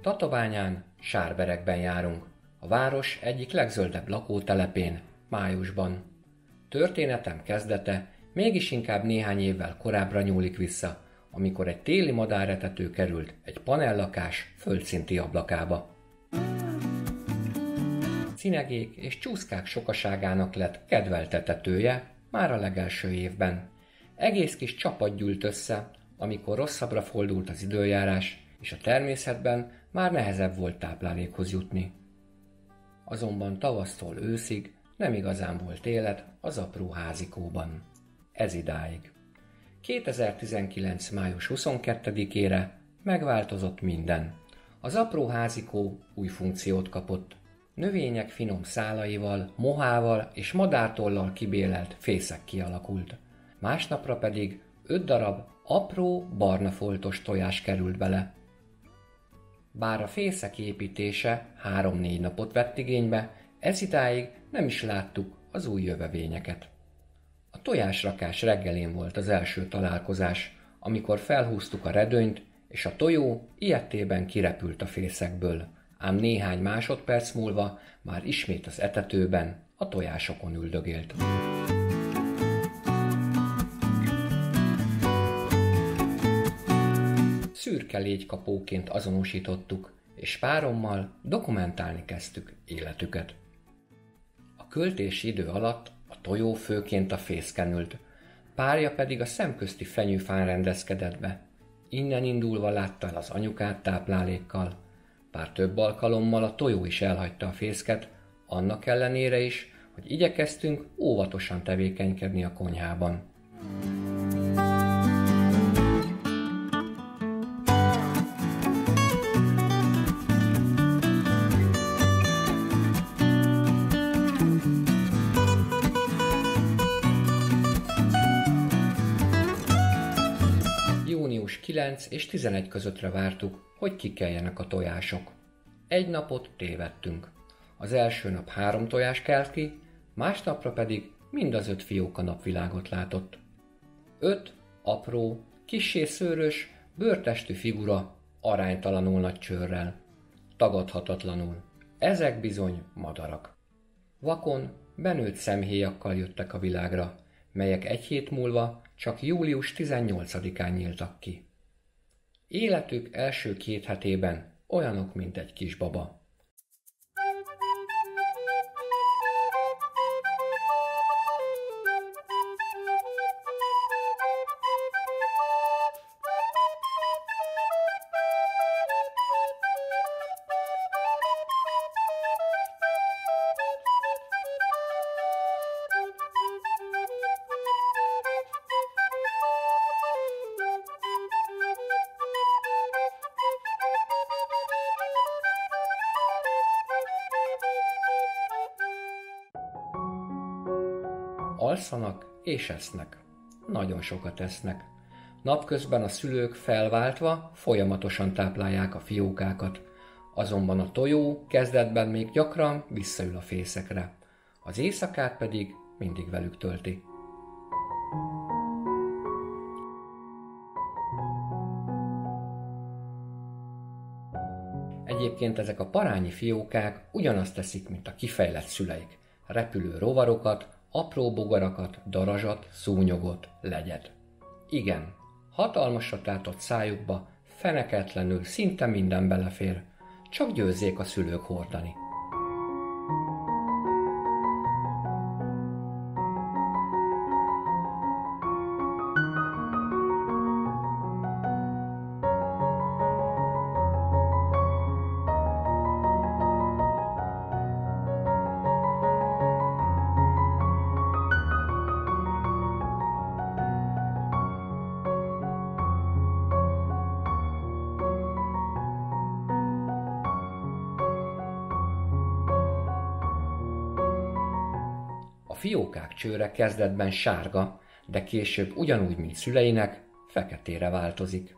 Tatabányán, Sárberekben járunk, a város egyik legzöldebb lakótelepén, májusban. Történetem kezdete mégis inkább néhány évvel korábbra nyúlik vissza, amikor egy téli madáretető került egy panellakás földszinti ablakába. Cinegék és csúszkák sokaságának lett kedvelt etetője már a legelső évben. Egész kis csapat gyűlt össze, amikor rosszabbra fordult az időjárás, és a természetben már nehezebb volt táplálékhoz jutni. Azonban tavasztól őszig nem igazán volt élet az apró házikóban. Ez idáig. 2019. május 22-ére megváltozott minden. Az apró házikó új funkciót kapott. Növények finom szálaival, mohával és madártollal kibélelt fészek kialakult. Másnapra pedig 5 darab apró, barna foltos tojás került bele. Bár a fészek építése 3-4 napot vett igénybe, ez idáig nem is láttuk az új jövevényeket. A tojásrakás reggelén volt az első találkozás, amikor felhúztuk a redőnyt, és a tojó ilyettében kirepült a fészekből, ám néhány másodperc múlva már ismét az etetőben, a tojásokon üldögélt. Szürke légykapóként azonosítottuk, és párommal dokumentálni kezdtük életüket. A költési idő alatt a tojó főként a fészken ült, párja pedig a szemközti fenyőfán rendezkedett be. Innen indulva látta el az anyukát táplálékkal. Pár több alkalommal a tojó is elhagyta a fészket, annak ellenére is, hogy igyekeztünk óvatosan tevékenykedni a konyhában. Június 9 és 11 közöttre vártuk, hogy kikeljenek a tojások. Egy napot tévedtünk. Az első nap 3 tojás kelt ki, másnapra pedig mind az 5 fióka napvilágot látott. 5 apró, kissé szőrös, bőrtestű figura aránytalanul nagy csőrrel. Tagadhatatlanul. Ezek bizony madarak. Vakon, benőtt szemhéjakkal jöttek a világra, melyek 1 hét múlva csak július 18-án nyíltak ki. Életük első 2 hetében olyanok, mint egy kisbaba. Alszanak és esznek. Nagyon sokat esznek. Napközben a szülők felváltva folyamatosan táplálják a fiókákat, azonban a tojó kezdetben még gyakran visszaül a fészekre, az éjszakát pedig mindig velük tölti. Egyébként ezek a parányi fiókák ugyanazt teszik, mint a kifejlett szüleik. Repülő rovarokat, apró bogarakat, darazsat, szúnyogot, legyet. Igen, hatalmasra tátott szájukba feneketlenül szinte minden belefér, csak győzzék a szülők hordani. A fiókák csőre kezdetben sárga, de később ugyanúgy, mint szüleinek, feketére változik.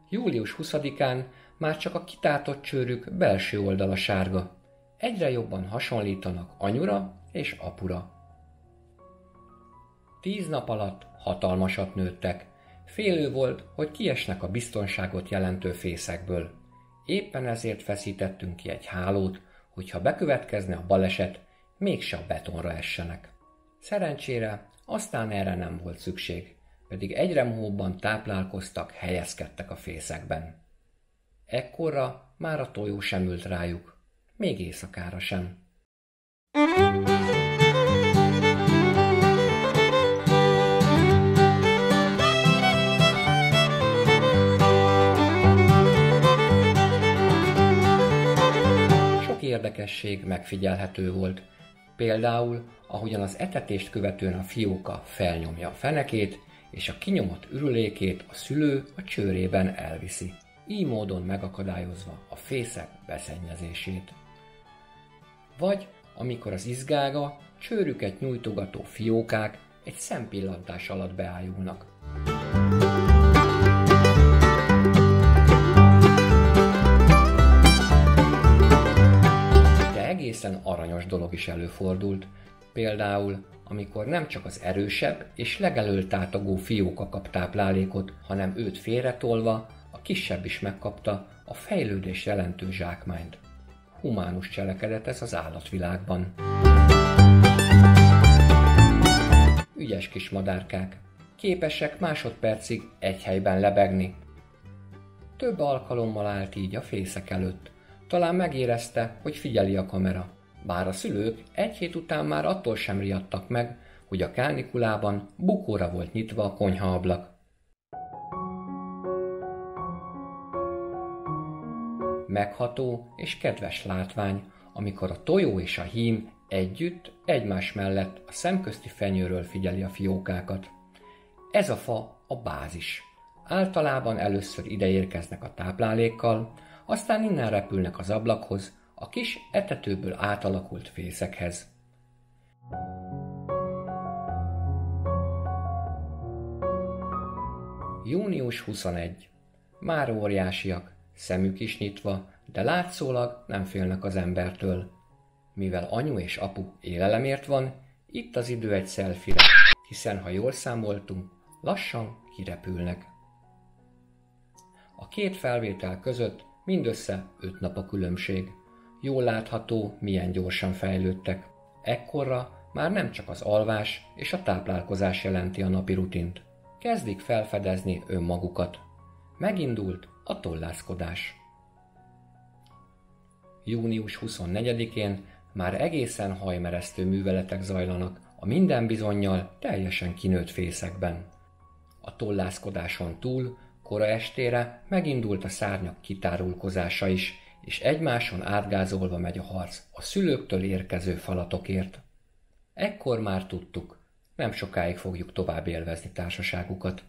Július 20-án már csak a kitátott csőrük belső oldala sárga. Egyre jobban hasonlítanak anyura és apura. 10 nap alatt hatalmasat nőttek. Félő volt, hogy kiesnek a biztonságot jelentő fészekből. Éppen ezért feszítettünk ki egy hálót, hogyha bekövetkezne a baleset, mégse a betonra essenek. Szerencsére aztán erre nem volt szükség, pedig egyre mohóbban táplálkoztak, helyezkedtek a fészekben. Ekkorra már a tojó sem ült rájuk, még éjszakára sem. Sok érdekesség megfigyelhető volt, például ahogyan az etetést követően a fióka felnyomja a fenekét, és a kinyomott ürülékét a szülő a csőrében elviszi, így módon megakadályozva a fészek beszennyezését. Vagy amikor az izgága, csőrüket nyújtogató fiókák egy szempillantás alatt beájulnak. De egészen aranyos dolog is előfordult, például amikor nem csak az erősebb és legelől tátogó fióka kap táplálékot, hanem őt félretolva a kisebb is megkapta a fejlődés jelentő zsákmányt. Humánus cselekedet ez az állatvilágban. Ügyes kis madárkák, képesek másodpercig egy helyben lebegni. Több alkalommal állt így a fészek előtt. Talán megérezte, hogy figyeli a kamera. Bár a szülők egy hét után már attól sem riadtak meg, hogy a kánikulában bukóra volt nyitva a konyhaablak. Megható és kedves látvány, amikor a tojó és a hím együtt, egymás mellett a szemközti fenyőről figyeli a fiókákat. Ez a fa a bázis. Általában először ide érkeznek a táplálékkal, aztán innen repülnek az ablakhoz, a kis etetőből átalakult fészekhez. Június 21. Már óriásiak, szemük is nyitva, de látszólag nem félnek az embertől. Mivel anyu és apu élelemért van, itt az idő egy selfie-re, hiszen ha jól számoltunk, lassan kirepülnek. A két felvétel között mindössze 5 nap a különbség. Jól látható, milyen gyorsan fejlődtek. Ekkorra már nem csak az alvás és a táplálkozás jelenti a napi rutint. Kezdik felfedezni önmagukat. Megindult a tollászkodás. Június 24-én már egészen hajmeresztő műveletek zajlanak a minden bizonnyal teljesen kinőtt fészekben. A tollászkodáson túl kora estére megindult a szárnyak kitárulkozása is, és egymáson átgázolva megy a harc a szülőktől érkező falatokért. Ekkor már tudtuk, nem sokáig fogjuk tovább élvezni társaságukat.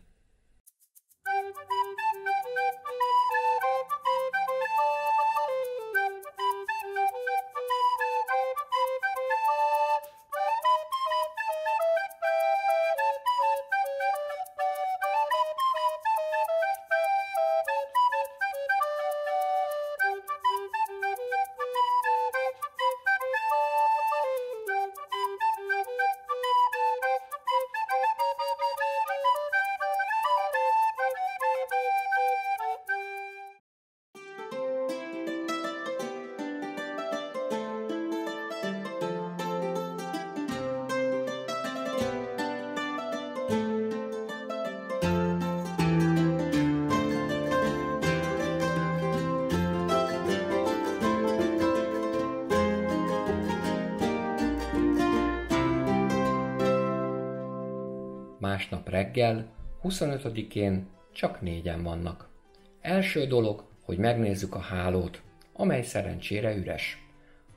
Másnap reggel, 25-én csak 4-en vannak. Első dolog, hogy megnézzük a hálót, amely szerencsére üres.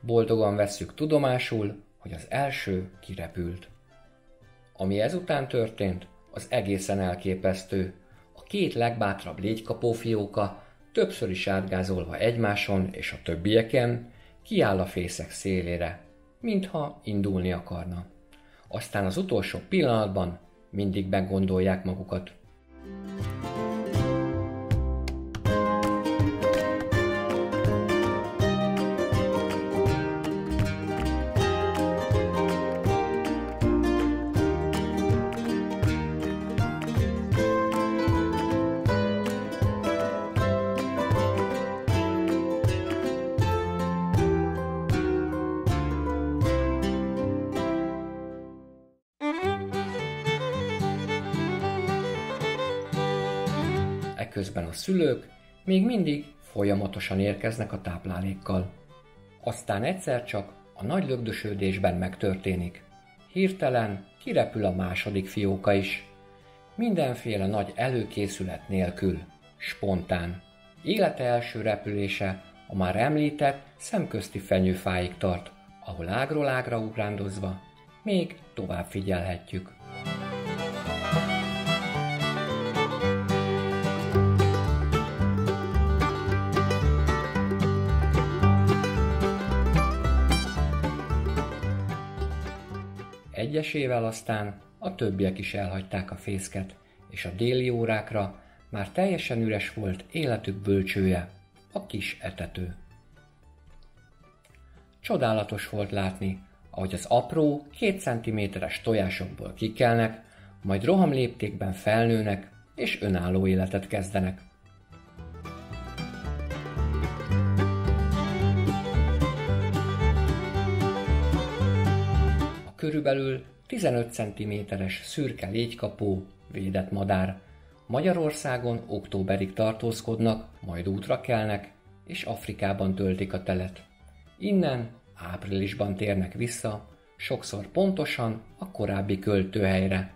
Boldogan vesszük tudomásul, hogy az első kirepült. Ami ezután történt, az egészen elképesztő. A két legbátrabb légykapófióka, többször is átgázolva egymáson és a többieken, kiáll a fészek szélére, mintha indulni akarna. Aztán az utolsó pillanatban mindig meggondolják magukat. Eközben a szülők még mindig folyamatosan érkeznek a táplálékkal. Aztán egyszer csak a nagy lögdösödésben megtörténik. Hirtelen kirepül a második fióka is. Mindenféle nagy előkészület nélkül, spontán. Élete első repülése a már említett szemközti fenyőfáig tart, ahol ágról ágra ugrándozva még tovább figyelhetjük. Egyesével aztán a többiek is elhagyták a fészket, és a déli órákra már teljesen üres volt életük bölcsője, a kis etető. Csodálatos volt látni, ahogy az apró, 2 cm-es tojásokból kikelnek, majd rohamléptékben felnőnek és önálló életet kezdenek. A körülbelül 15 cm-es szürke légykapó védett madár. Magyarországon októberig tartózkodnak, majd útra kelnek, és Afrikában töltik a telet. Innen áprilisban térnek vissza, sokszor pontosan a korábbi költőhelyre.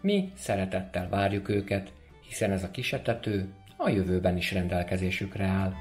Mi szeretettel várjuk őket, hiszen ez a kis etető a jövőben is rendelkezésükre áll.